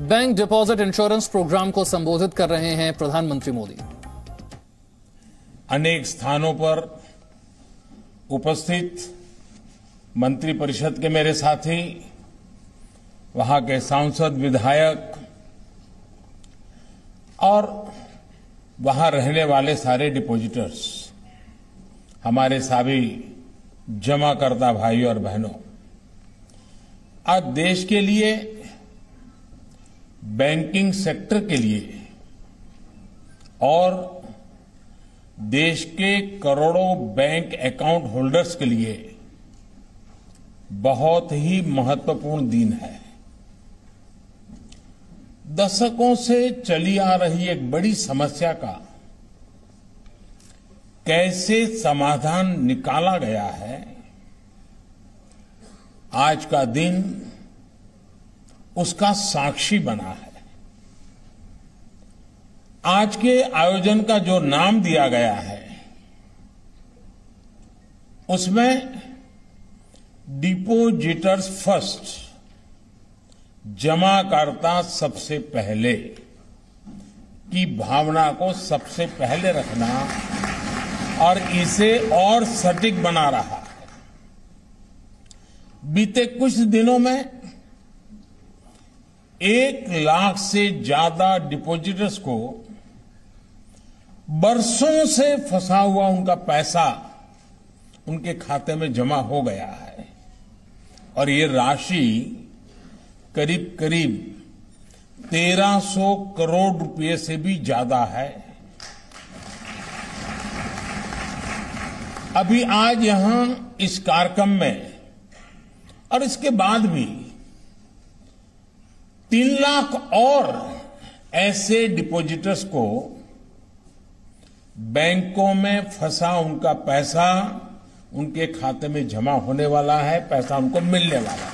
Bank deposit insurance programme को संबोधित कर रहे हैं प्रधानमंत्री मोदी। अनेक स्थानों पर उपस्थित मंत्रिपरिषद के मेरे साथी, वहां के सांसद, विधायक और वहां रहने वाले सारे डिपॉजिटर्स, हमारे सभी जमाकर्ता भाई और बहनों, आज देश के लिए, बैंकिंग सेक्टर के लिए और देश के करोड़ों बैंक अकाउंट होल्डर्स के लिए बहुत ही महत्वपूर्ण दिन है। दशकों से चली आ रही एक बड़ी समस्या का कैसे समाधान निकाला गया है, आज का दिन उसका साक्षी बना है। आज के आयोजन का जो नाम दिया गया है, उसमें डिपोजिटर्स फर्स्ट, जमाकर्ता सबसे पहले की भावना को सबसे पहले रखना और इसे और सटीक बना रहा है। बीते कुछ दिनों में 1 लाख से ज्यादा डिपॉजिटर्स को बरसों से फंसा हुआ उनका पैसा उनके खाते में जमा हो गया है और ये राशि करीब करीब 1300 करोड़ रुपए से भी ज्यादा है। अभी आज यहां इस कार्यक्रम में और इसके बाद भी 3 लाख और ऐसे डिपॉजिटर्स को बैंकों में फंसा उनका पैसा उनके खाते में जमा होने वाला है, पैसा उनको मिलने वाला है।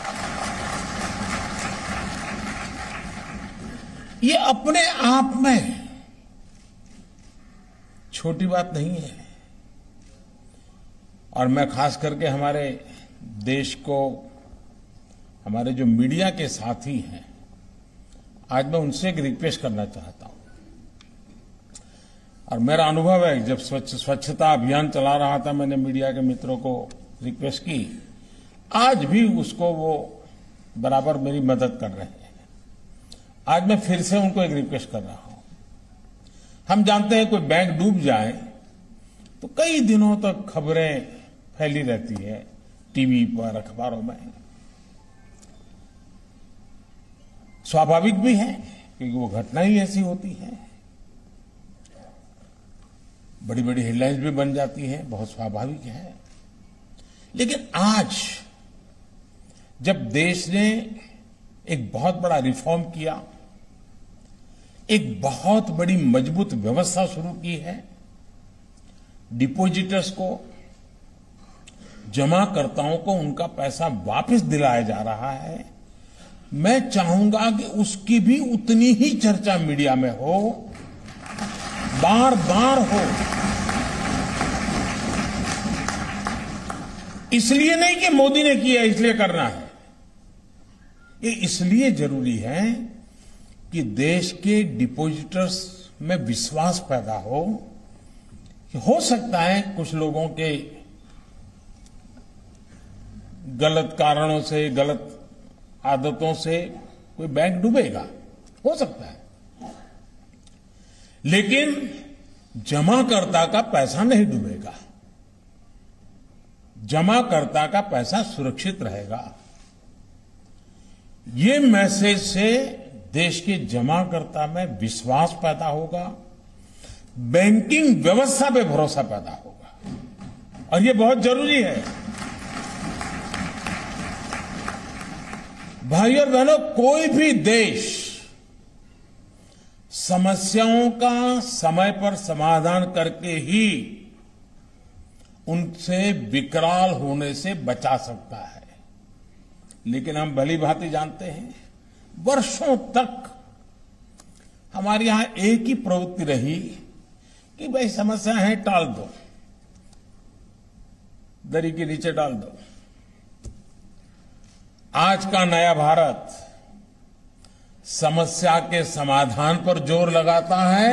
ये अपने आप में छोटी बात नहीं है और मैं खास करके हमारे देश को, हमारे जो मीडिया के साथी हैं, आज मैं उनसे एक रिक्वेस्ट करना चाहता हूं। और मेरा अनुभव है, जब स्वच्छता अभियान चला रहा था, मैंने मीडिया के मित्रों को रिक्वेस्ट की, आज भी उसको वो बराबर मेरी मदद कर रहे हैं। आज मैं फिर से उनको एक रिक्वेस्ट कर रहा हूं। हम जानते हैं कोई बैंक डूब जाए तो कई दिनों तक खबरें फैली रहती है, टीवी पर, अखबारों में। स्वाभाविक भी है क्योंकि वो घटना ही ऐसी होती है, बड़ी बड़ी हेडलाइंस भी बन जाती है, बहुत स्वाभाविक है। लेकिन आज जब देश ने एक बहुत बड़ा रिफॉर्म किया, एक बहुत बड़ी मजबूत व्यवस्था शुरू की है, डिपॉजिटर्स को, जमाकर्ताओं को उनका पैसा वापस दिलाया जा रहा है, मैं चाहूंगा कि उसकी भी उतनी ही चर्चा मीडिया में हो, बार बार हो। इसलिए नहीं कि मोदी ने किया इसलिए करना है, ये इसलिए जरूरी है कि देश के डिपॉजिटर्स में विश्वास पैदा हो कि हो सकता है कुछ लोगों के गलत कारणों से, गलत आदतों से कोई बैंक डूबेगा, हो सकता है, लेकिन जमाकर्ता का पैसा नहीं डूबेगा, जमाकर्ता का पैसा सुरक्षित रहेगा। ये मैसेज से देश के जमाकर्ता में विश्वास पैदा होगा, बैंकिंग व्यवस्था पे भरोसा पैदा होगा और ये बहुत जरूरी है। भाई और बहनों, कोई भी देश समस्याओं का समय पर समाधान करके ही उनसे विकराल होने से बचा सकता है। लेकिन हम भली भांति जानते हैं, वर्षों तक हमारे यहां एक ही प्रवृत्ति रही कि भाई समस्या है, टाल दो, दरी के नीचे डाल दो। आज का नया भारत समस्या के समाधान पर जोर लगाता है,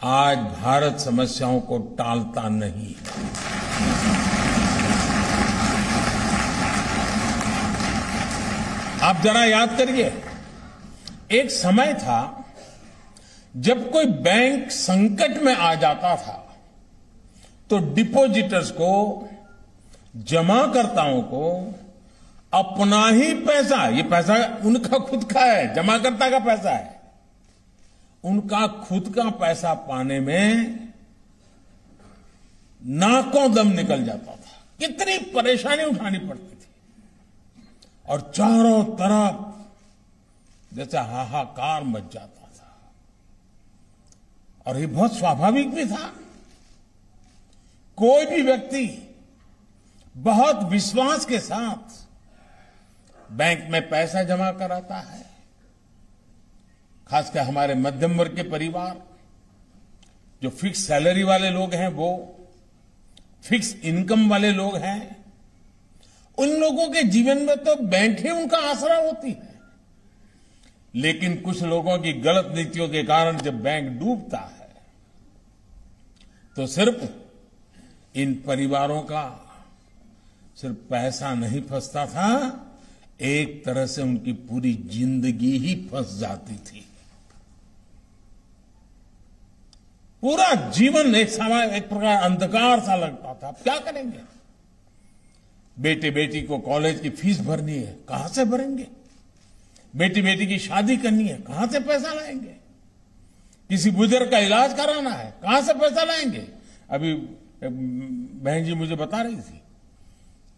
आज भारत समस्याओं को टालता नहीं है। आप जरा याद करिए, एक समय था जब कोई बैंक संकट में आ जाता था तो डिपॉजिटर्स को, जमाकर्ताओं को अपना ही पैसा, ये पैसा उनका खुद का है, जमाकर्ता का पैसा है, उनका खुद का पैसा पाने में नाकों दम निकल जाता था। कितनी परेशानी उठानी पड़ती थी और चारों तरफ जैसे हाहाकार मच जाता था। और ये बहुत स्वाभाविक भी था। कोई भी व्यक्ति बहुत विश्वास के साथ बैंक में पैसा जमा कराता है, खासकर हमारे मध्यम वर्ग के परिवार, जो फिक्स सैलरी वाले लोग हैं, वो फिक्स इनकम वाले लोग हैं, उन लोगों के जीवन में तो बैंक ही उनका आसरा होती है। लेकिन कुछ लोगों की गलत नीतियों के कारण जब बैंक डूबता है तो सिर्फ इन परिवारों का सिर्फ पैसा नहीं फंसता था, एक तरह से उनकी पूरी जिंदगी ही फंस जाती थी। पूरा जीवन एक प्रकार अंधकार सा लगता था। अब क्या करेंगे? बेटे बेटी को कॉलेज की फीस भरनी है, कहां से भरेंगे? बेटी की शादी करनी है, कहां से पैसा लाएंगे? किसी बुजुर्ग का इलाज कराना है, कहां से पैसा लाएंगे? अभी बहन जी मुझे बता रही थी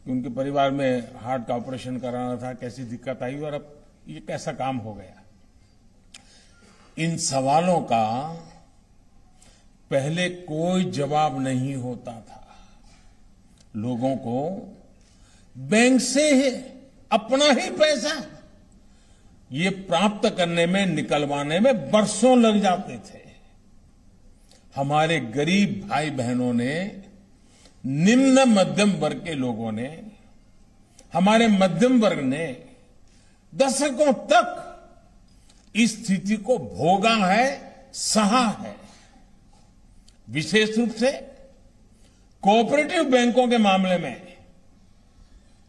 कि उनके परिवार में हार्ट का ऑपरेशन कराना था, कैसी दिक्कत आई और अब ये कैसा काम हो गया। इन सवालों का पहले कोई जवाब नहीं होता था। लोगों को बैंक से अपना ही पैसा ये प्राप्त करने में, निकलवाने में बरसों लग जाते थे। हमारे गरीब भाई बहनों ने, निम्न मध्यम वर्ग के लोगों ने, हमारे मध्यम वर्ग ने दशकों तक इस स्थिति को भोगा है, सहा है। विशेष रूप से कोऑपरेटिव बैंकों के मामले में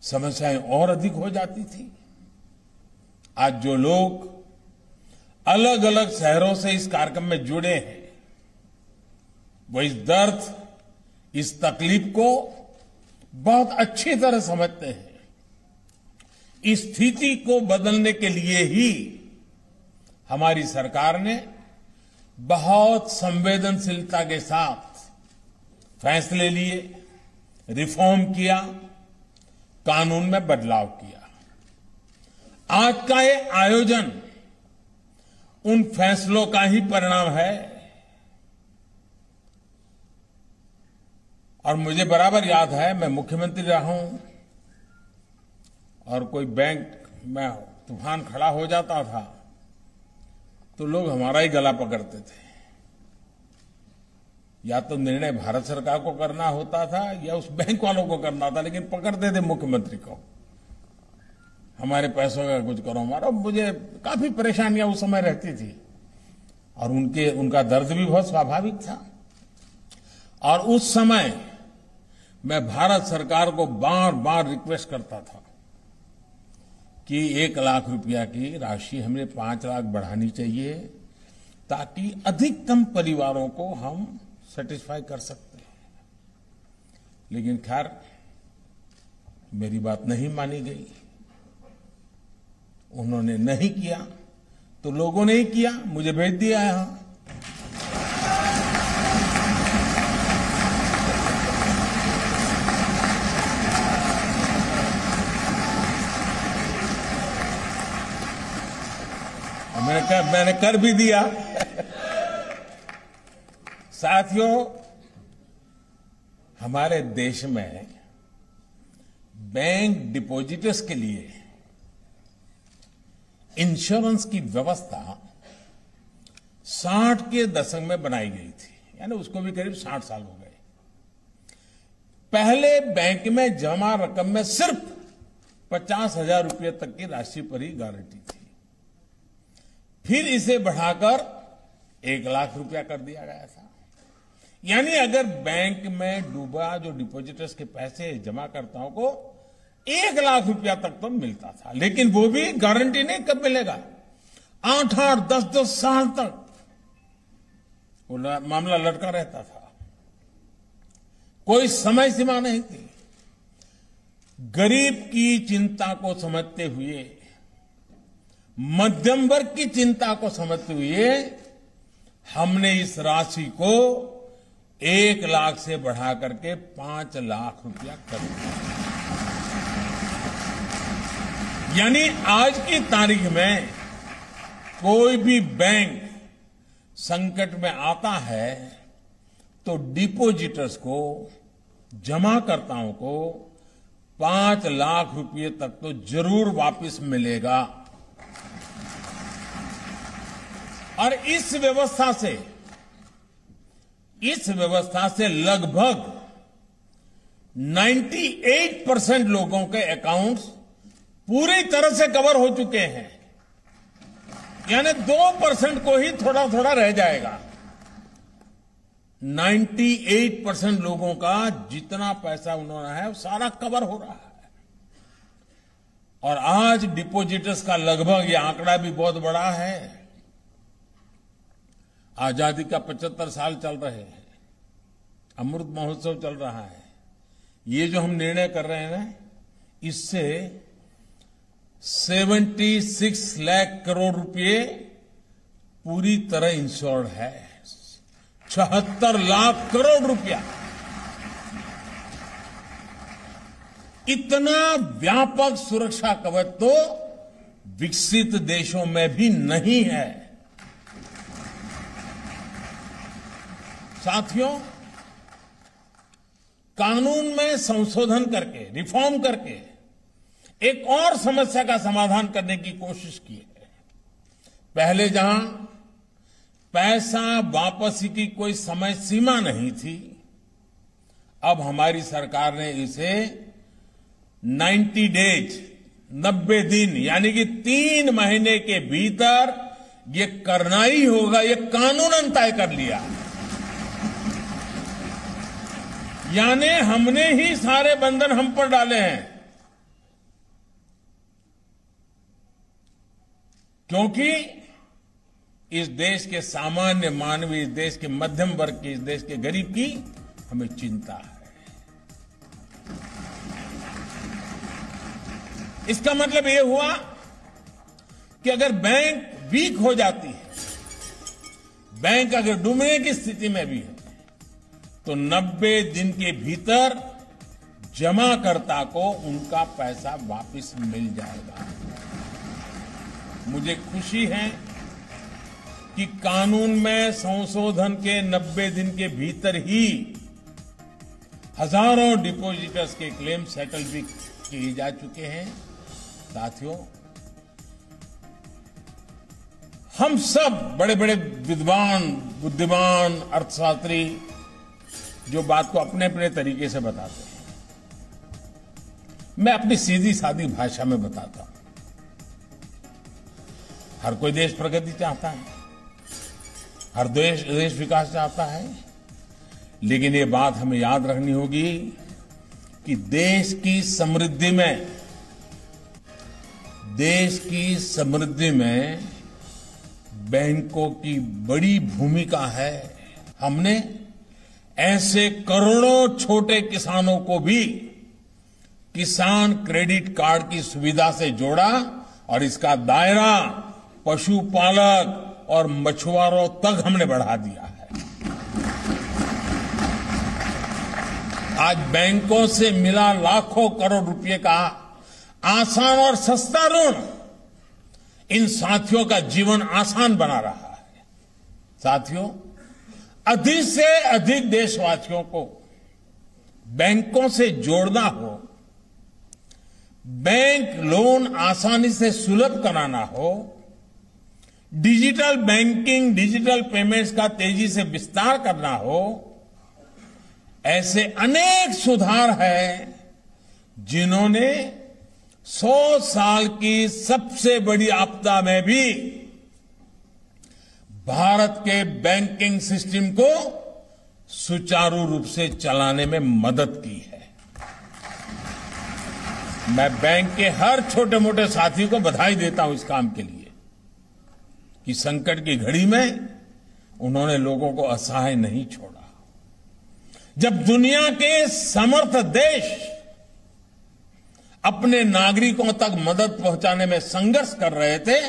समस्याएं और अधिक हो जाती थी। आज जो लोग अलग अलग शहरों से इस कार्यक्रम में जुड़े हैं, वो इस दर्द, इस तकलीफ को बहुत अच्छी तरह समझते हैं। इस स्थिति को बदलने के लिए ही हमारी सरकार ने बहुत संवेदनशीलता के साथ फैसले लिए, रिफॉर्म किया, कानून में बदलाव किया। आज का ये आयोजन उन फैसलों का ही परिणाम है। और मुझे बराबर याद है, मैं मुख्यमंत्री रहा हूं और कोई बैंक में तूफान खड़ा हो जाता था तो लोग हमारा ही गला पकड़ते थे। या तो निर्णय भारत सरकार को करना होता था या उस बैंक वालों को करना था, लेकिन पकड़ते थे मुख्यमंत्री को। हमारे पैसों का कुछ करो हमारा। मुझे काफी परेशानियां उस समय रहती थी और उनका दर्द भी बहुत स्वाभाविक था। और उस समय मैं भारत सरकार को बार बार रिक्वेस्ट करता था कि 1 लाख रुपया की राशि हमें 5 लाख बढ़ानी चाहिए ताकि अधिकतम परिवारों को हम सेटिस्फाई कर सकते हैं। लेकिन खैर मेरी बात नहीं मानी गई। उन्होंने नहीं किया तो लोगों ने ही किया, मुझे भेज दिया यहां। मैंने कर भी दिया। साथियों, हमारे देश में बैंक डिपॉजिटर्स के लिए इंश्योरेंस की व्यवस्था 60 के दशक में बनाई गई थी, यानी उसको भी करीब 60 साल हो गए। पहले बैंक में जमा रकम में सिर्फ 50,000 रुपये तक की राशि पर ही गारंटी थी। फिर इसे बढ़ाकर 1 लाख रुपया कर दिया गया था। यानी अगर बैंक में डूबा जो डिपॉजिटर्स के पैसे जमाकर्ताओं को 1 लाख रुपया तक तो मिलता था, लेकिन वो भी गारंटी नहीं कब मिलेगा, 8-8, 10-10 साल तक वो मामला लटका रहता था, कोई समय सीमा नहीं थी। गरीब की चिंता को समझते हुए, मध्यम वर्ग की चिंता को समझते हुए हमने इस राशि को 1 लाख से बढ़ा करके 5 लाख रुपया कर दिया। यानी आज की तारीख में कोई भी बैंक संकट में आता है तो डिपॉजिटर्स को, जमाकर्ताओं को 5 लाख रुपए तक तो जरूर वापस मिलेगा। और इस व्यवस्था से लगभग 98% लोगों के अकाउंट्स पूरी तरह से कवर हो चुके हैं। यानी 2% को ही थोड़ा थोड़ा रह जाएगा। 98% लोगों का जितना पैसा उन्होंने है वो सारा कवर हो रहा है। और आज डिपॉजिटर्स का लगभग, ये आंकड़ा भी बहुत बड़ा है, आजादी का 75 साल चल रहे हैं, अमृत महोत्सव चल रहा है, ये जो हम निर्णय कर रहे हैं ना, इससे 76 लाख करोड़ रुपए पूरी तरह इंश्योर्ड है। 76 लाख करोड़ रुपया, इतना व्यापक सुरक्षा कवच तो विकसित देशों में भी नहीं है। साथियों, कानून में संशोधन करके, रिफॉर्म करके एक और समस्या का समाधान करने की कोशिश की है। पहले जहां पैसा वापसी की कोई समय सीमा नहीं थी, अब हमारी सरकार ने इसे 90 डेज, 90 दिन, यानी कि 3 महीने के भीतर ये करना ही होगा, ये कानूनन तय कर लिया। यानी हमने ही सारे बंधन हम पर डाले हैं, क्योंकि इस देश के सामान्य मानव, इस देश के मध्यम वर्ग की, इस देश के गरीब की हमें चिंता है। इसका मतलब यह हुआ कि अगर बैंक वीक हो जाती है, बैंक अगर डूबने की स्थिति में भी है, तो 90 दिन के भीतर जमाकर्ता को उनका पैसा वापस मिल जाएगा। मुझे खुशी है कि कानून में संशोधन के 90 दिन के भीतर ही हजारों डिपॉजिटर्स के क्लेम सेटल भी किए जा चुके हैं। साथियों, हम सब बड़े बड़े विद्वान, बुद्धिमान, अर्थशास्त्री जो बात को अपने अपने तरीके से बताते हैं, मैं अपनी सीधी सादी भाषा में बताता हूं। हर कोई देश प्रगति चाहता है, हर देश विकास चाहता है, लेकिन ये बात हमें याद रखनी होगी कि देश की समृद्धि में बैंकों की बड़ी भूमिका है। हमने ऐसे करोड़ों छोटे किसानों को भी किसान क्रेडिट कार्ड की सुविधा से जोड़ा और इसका दायरा पशुपालक और मछुआरों तक हमने बढ़ा दिया है। आज बैंकों से मिला लाखों करोड़ रुपए का आसान और सस्ता ऋण इन साथियों का जीवन आसान बना रहा है। साथियों, अधिक से अधिक देशवासियों को बैंकों से जोड़ना हो, बैंक लोन आसानी से सुलभ कराना हो, डिजिटल बैंकिंग, डिजिटल पेमेंट्स का तेजी से विस्तार करना हो, ऐसे अनेक सुधार हैं जिन्होंने 100 साल की सबसे बड़ी आपदा में भी भारत के बैंकिंग सिस्टम को सुचारू रूप से चलाने में मदद की है। मैं बैंक के हर छोटे मोटे साथी को बधाई देता हूं इस काम के लिए कि संकट की घड़ी में उन्होंने लोगों को असहाय नहीं छोड़ा। जब दुनिया के समर्थ देश अपने नागरिकों तक मदद पहुंचाने में संघर्ष कर रहे थे,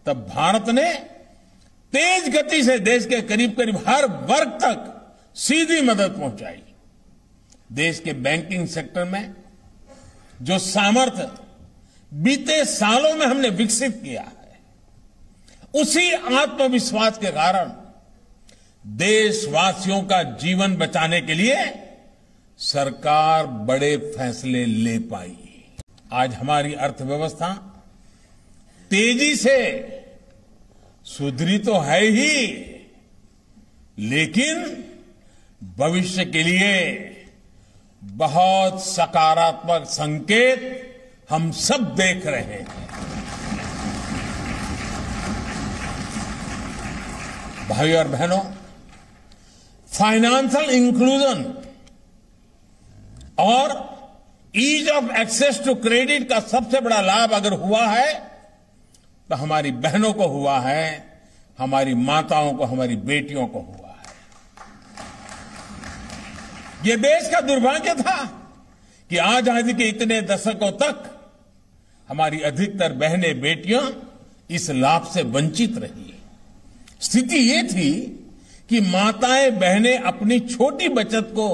तब भारत ने तेज गति से देश के करीब करीब हर वर्ग तक सीधी मदद पहुंचाई। देश के बैंकिंग सेक्टर में जो सामर्थ्य बीते सालों में हमने विकसित किया है, उसी आत्मविश्वास के कारण देशवासियों का जीवन बचाने के लिए सरकार बड़े फैसले ले पाई। आज हमारी अर्थव्यवस्था तेजी से सुधरी तो है ही, लेकिन भविष्य के लिए बहुत सकारात्मक संकेत हम सब देख रहे हैं। भाई और बहनों, फाइनेंशियल इंक्लूजन और ease of access to credit का सबसे बड़ा लाभ अगर हुआ है तो हमारी बहनों को हुआ है, हमारी माताओं को, हमारी बेटियों को हुआ है। ये देश का दुर्भाग्य था कि आजादी के इतने दशकों तक हमारी अधिकतर बहनें बेटियां इस लाभ से वंचित रही। स्थिति ये थी कि माताएं बहनें अपनी छोटी बचत को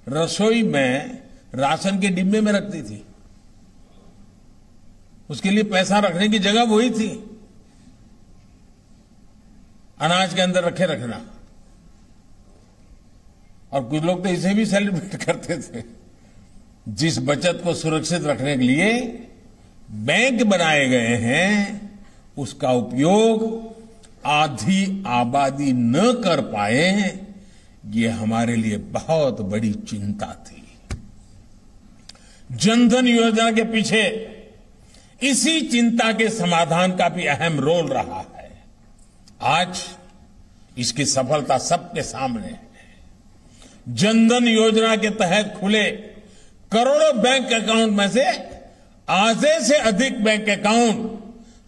रसोई में राशन के डिब्बे में रखती थी। उसके लिए पैसा रखने की जगह वही थी, अनाज के अंदर रखे रखना। और कुछ लोग तो इसे भी सेलिब्रेट करते थे। जिस बचत को सुरक्षित रखने के लिए बैंक बनाए गए हैं, उसका उपयोग आधी आबादी न कर पाए, ये हमारे लिए बहुत बड़ी चिंता थी। जनधन योजना के पीछे इसी चिंता के समाधान का भी अहम रोल रहा है। आज इसकी सफलता सबके सामने है। जनधन योजना के तहत खुले करोड़ों बैंक अकाउंट में से आधे से अधिक बैंक अकाउंट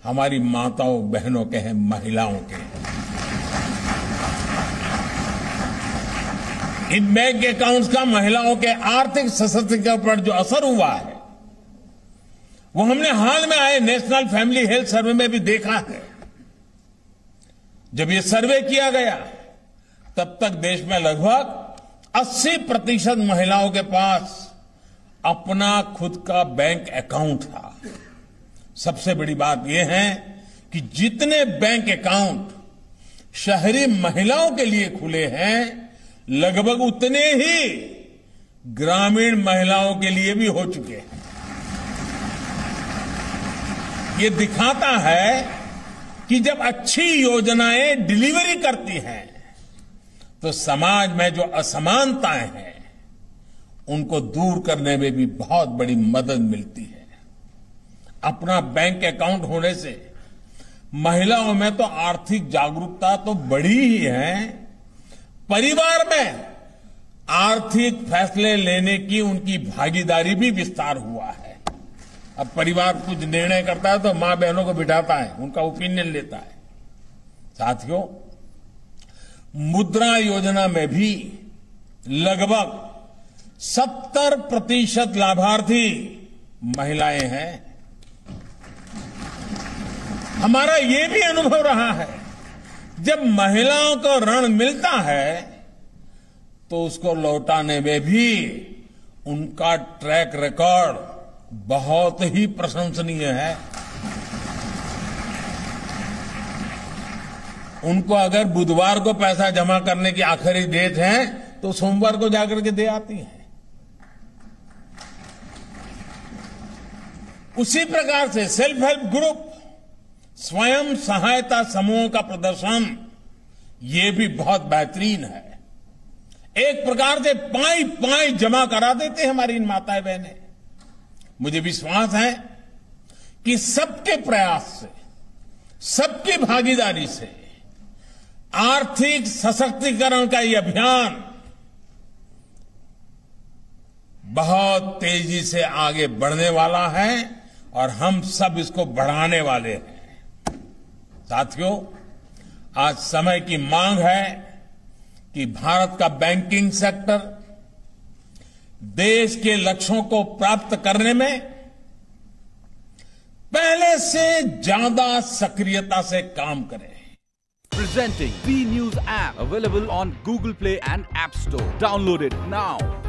हमारी माताओं बहनों के हैं, महिलाओं के हैं। इन बैंक अकाउंट्स का महिलाओं के आर्थिक सशक्तिकरण पर जो असर हुआ है, वो हमने हाल में आए नेशनल फैमिली हेल्थ सर्वे में भी देखा है। जब ये सर्वे किया गया, तब तक देश में लगभग 80% महिलाओं के पास अपना खुद का बैंक अकाउंट था। सबसे बड़ी बात यह है कि जितने बैंक अकाउंट शहरी महिलाओं के लिए खुले हैं, लगभग उतने ही ग्रामीण महिलाओं के लिए भी हो चुके हैं। ये दिखाता है कि जब अच्छी योजनाएं डिलीवरी करती हैं, तो समाज में जो असमानताएं हैं, उनको दूर करने में भी बहुत बड़ी मदद मिलती है। अपना बैंक अकाउंट होने से महिलाओं में तो आर्थिक जागरूकता तो बढ़ी ही है, परिवार में आर्थिक फैसले लेने की उनकी भागीदारी भी विस्तार हुआ है। अब परिवार कुछ निर्णय करता है तो मां बहनों को बिठाता है, उनका ओपिनियन लेता है। साथियों, मुद्रा योजना में भी लगभग 70% लाभार्थी महिलाएं हैं। हमारा ये भी अनुभव रहा है, जब महिलाओं को ऋण मिलता है तो उसको लौटाने में भी उनका ट्रैक रिकॉर्ड बहुत ही प्रशंसनीय है। उनको अगर बुधवार को पैसा जमा करने की आखिरी डेट है तो सोमवार को जाकर के दे आती हैं। उसी प्रकार से सेल्फ हेल्प ग्रुप, स्वयं सहायता समूहों का प्रदर्शन, ये भी बहुत बेहतरीन है। एक प्रकार से पाई पाई जमा करा देते हैं हमारी इन माताएं बहनें। मुझे विश्वास है कि सबके प्रयास से, सबकी भागीदारी से आर्थिक सशक्तिकरण का ये अभियान बहुत तेजी से आगे बढ़ने वाला है और हम सब इसको बढ़ाने वाले हैं। साथियों, आज समय की मांग है कि भारत का बैंकिंग सेक्टर देश के लक्ष्यों को प्राप्त करने में पहले से ज्यादा सक्रियता से काम करे। Presenting B News app, available on Google Play and App Store. Download it now.